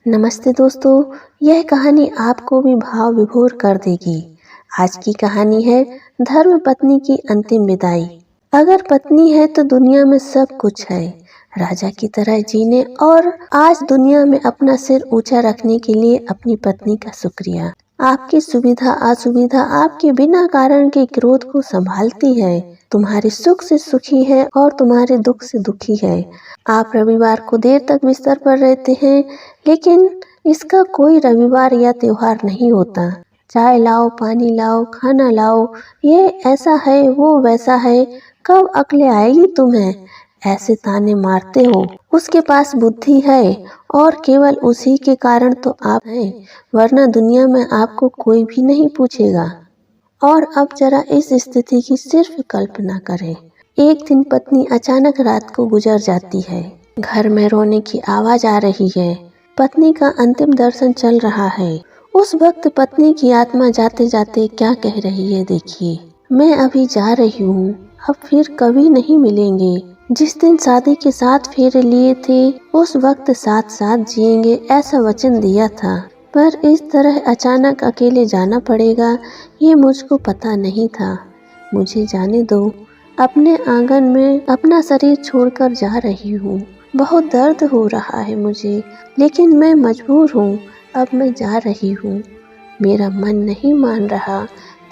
नमस्ते दोस्तों, यह कहानी आपको भी भाव विभोर कर देगी। आज की कहानी है धर्म पत्नी की अंतिम विदाई। अगर पत्नी है तो दुनिया में सब कुछ है, राजा की तरह जीने और आज दुनिया में अपना सिर ऊंचा रखने के लिए अपनी पत्नी का शुक्रिया। आपकी सुविधा असुविधा आपके बिना कारण के क्रोध को संभालती है, तुम्हारे सुख से सुखी है और तुम्हारे दुख से दुखी है। आप रविवार को देर तक बिस्तर पर रहते हैं, लेकिन इसका कोई रविवार या त्योहार नहीं होता। चाय लाओ, पानी लाओ, खाना लाओ, ये ऐसा है वो वैसा है, कब अक्ल आएगी तुम्हें, ऐसे ताने मारते हो। उसके पास बुद्धि है और केवल उसी के कारण तो आप हैं, वरना दुनिया में आपको कोई भी नहीं पूछेगा। और अब जरा इस स्थिति की सिर्फ कल्पना करें। एक दिन पत्नी अचानक रात को गुजर जाती है। घर में रोने की आवाज आ रही है। पत्नी का अंतिम दर्शन चल रहा है। उस वक्त पत्नी की आत्मा जाते जाते क्या कह रही है, देखिए। मैं अभी जा रही हूँ, अब फिर कभी नहीं मिलेंगे। जिस दिन शादी के 7 फेरे लिए थे, उस वक्त साथ साथ जिएंगे ऐसा वचन दिया था, पर इस तरह अचानक अकेले जाना पड़ेगा ये मुझको पता नहीं था। मुझे जाने दो, अपने आंगन में अपना शरीर छोड़कर जा रही हूँ। बहुत दर्द हो रहा है मुझे, लेकिन मैं मजबूर हूँ। अब मैं जा रही हूँ। मेरा मन नहीं मान रहा,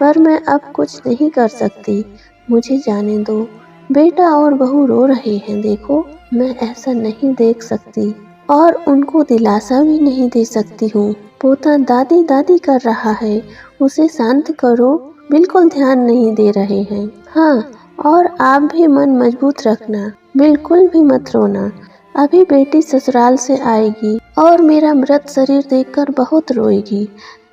पर मैं अब कुछ नहीं कर सकती। मुझे जाने दो। बेटा और बहू रो रहे हैं, देखो। मैं ऐसा नहीं देख सकती और उनको दिलासा भी नहीं दे सकती हूँ। पोता दादी दादी कर रहा है, उसे शांत करो। बिल्कुल ध्यान नहीं दे रहे हैं। हाँ, और आप भी मन मजबूत रखना, बिल्कुल भी मत रोना। अभी बेटी ससुराल से आएगी और मेरा मृत शरीर देखकर बहुत रोएगी,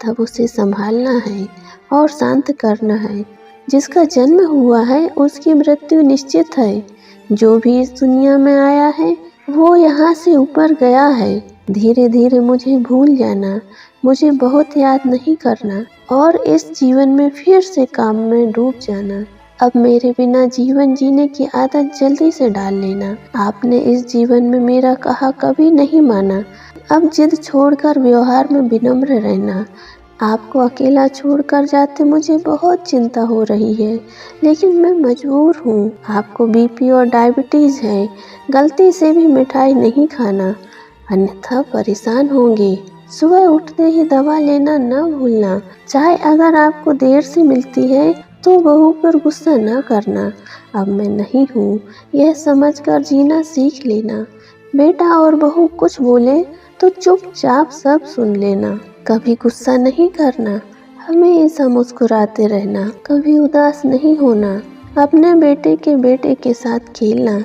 तब उसे संभालना है और शांत करना है। जिसका जन्म हुआ है उसकी मृत्यु निश्चित है। जो भी इस दुनिया में आया है वो यहाँ से ऊपर गया है। धीरे धीरे मुझे भूल जाना, मुझे बहुत याद नहीं करना और इस जीवन में फिर से काम में डूब जाना। अब मेरे बिना जीवन जीने की आदत जल्दी से डाल लेना। आपने इस जीवन में मेरा कहा कभी नहीं माना। अब जिद छोड़कर व्यवहार में विनम्र रहना। आपको अकेला छोड़कर जाते मुझे बहुत चिंता हो रही है, लेकिन मैं मजबूर हूँ। आपको बीपी और डायबिटीज है, गलती से भी मिठाई नहीं खाना, अन्यथा परेशान होंगे। सुबह उठते ही दवा लेना न भूलना। चाय अगर आपको देर से मिलती है तो बहू पर गुस्सा न करना। अब मैं नहीं हूँ, यह समझकर जीना सीख लेना। बेटा और बहू कुछ बोले तो चुपचाप सब सुन लेना। कभी गुस्सा नहीं करना, हमेशा मुस्कुराते रहना, कभी उदास नहीं होना। अपने बेटे के साथ खेलना,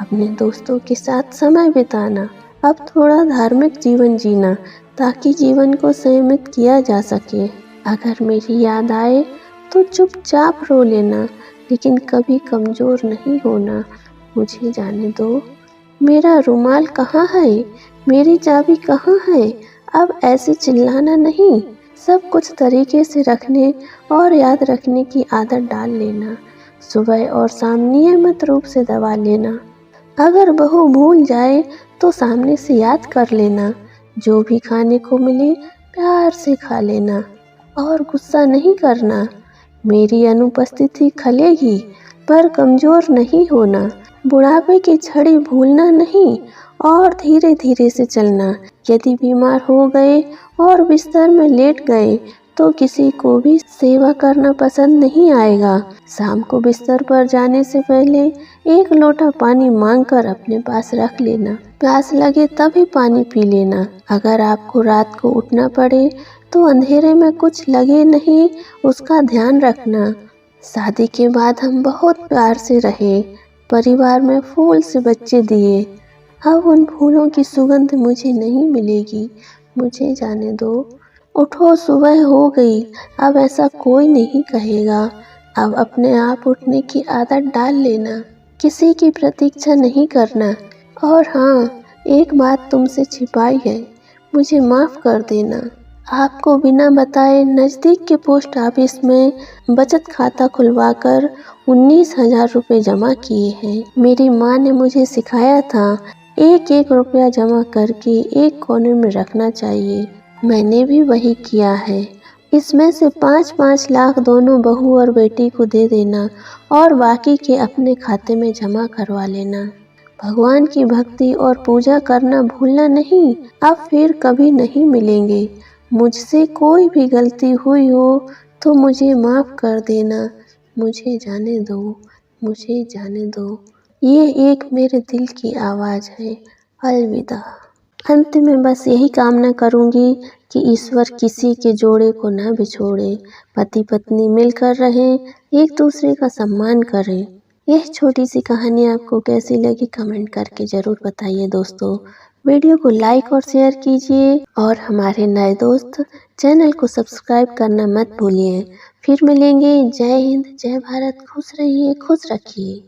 अपने दोस्तों के साथ समय बिताना। अब थोड़ा धार्मिक जीवन जीना, ताकि जीवन को संयमित किया जा सके। अगर मेरी याद आए तो चुपचाप रो लेना, लेकिन कभी कमज़ोर नहीं होना। मुझे जाने दो। मेरा रुमाल कहाँ है, मेरी चाबी कहाँ है। अब ऐसे चिल्लाना नहीं, सब कुछ तरीके से रखने और याद रखने की आदत डाल लेना। सुबह और शाम नियमित रूप से दवा लेना। अगर बहू भूल जाए तो सामने से याद कर लेना। जो भी खाने को मिले प्यार से खा लेना और गुस्सा नहीं करना। मेरी अनुपस्थिति खलेगी, पर कमज़ोर नहीं होना। बुढ़ापे की छड़ी भूलना नहीं और धीरे धीरे से चलना। यदि बीमार हो गए और बिस्तर में लेट गए तो किसी को भी सेवा करना पसंद नहीं आएगा। शाम को बिस्तर पर जाने से पहले 1 लोटा पानी मांगकर अपने पास रख लेना। प्यास लगे तभी पानी पी लेना। अगर आपको रात को उठना पड़े तो अंधेरे में कुछ लगे नहीं, उसका ध्यान रखना। शादी के बाद हम बहुत प्यार से रहे, परिवार में फूल से बच्चे दिए। अब उन फूलों की सुगंध मुझे नहीं मिलेगी। मुझे जाने दो। उठो, सुबह हो गई, अब ऐसा कोई नहीं कहेगा। अब अपने आप उठने की आदत डाल लेना, किसी की प्रतीक्षा नहीं करना। और हाँ, एक बात तुमसे छिपाई है, मुझे माफ़ कर देना। आपको बिना बताए नज़दीक के पोस्ट ऑफिस में बचत खाता खुलवाकर 19,000 रुपये जमा किए हैं। मेरी माँ ने मुझे सिखाया था एक एक रुपया जमा करके एक कोने में रखना चाहिए। मैंने भी वही किया है। इसमें से 5-5 लाख दोनों बहू और बेटी को दे देना और बाकी के अपने खाते में जमा करवा लेना। भगवान की भक्ति और पूजा करना भूलना नहीं। अब फिर कभी नहीं मिलेंगे। मुझसे कोई भी गलती हुई हो तो मुझे माफ़ कर देना। मुझे जाने दो, मुझे जाने दो। ये एक मेरे दिल की आवाज़ है। अलविदा। अंत में बस यही कामना करूँगी कि ईश्वर किसी के जोड़े को ना बिछोड़े। पति पत्नी मिलकर रहें, एक दूसरे का सम्मान करें। यह छोटी सी कहानी आपको कैसी लगी कमेंट करके ज़रूर बताइए दोस्तों। वीडियो को लाइक और शेयर कीजिए और हमारे नए दोस्त चैनल को सब्सक्राइब करना मत भूलिए। फिर मिलेंगे। जय हिंद, जय भारत। खुश रहिए, खुश रखिए।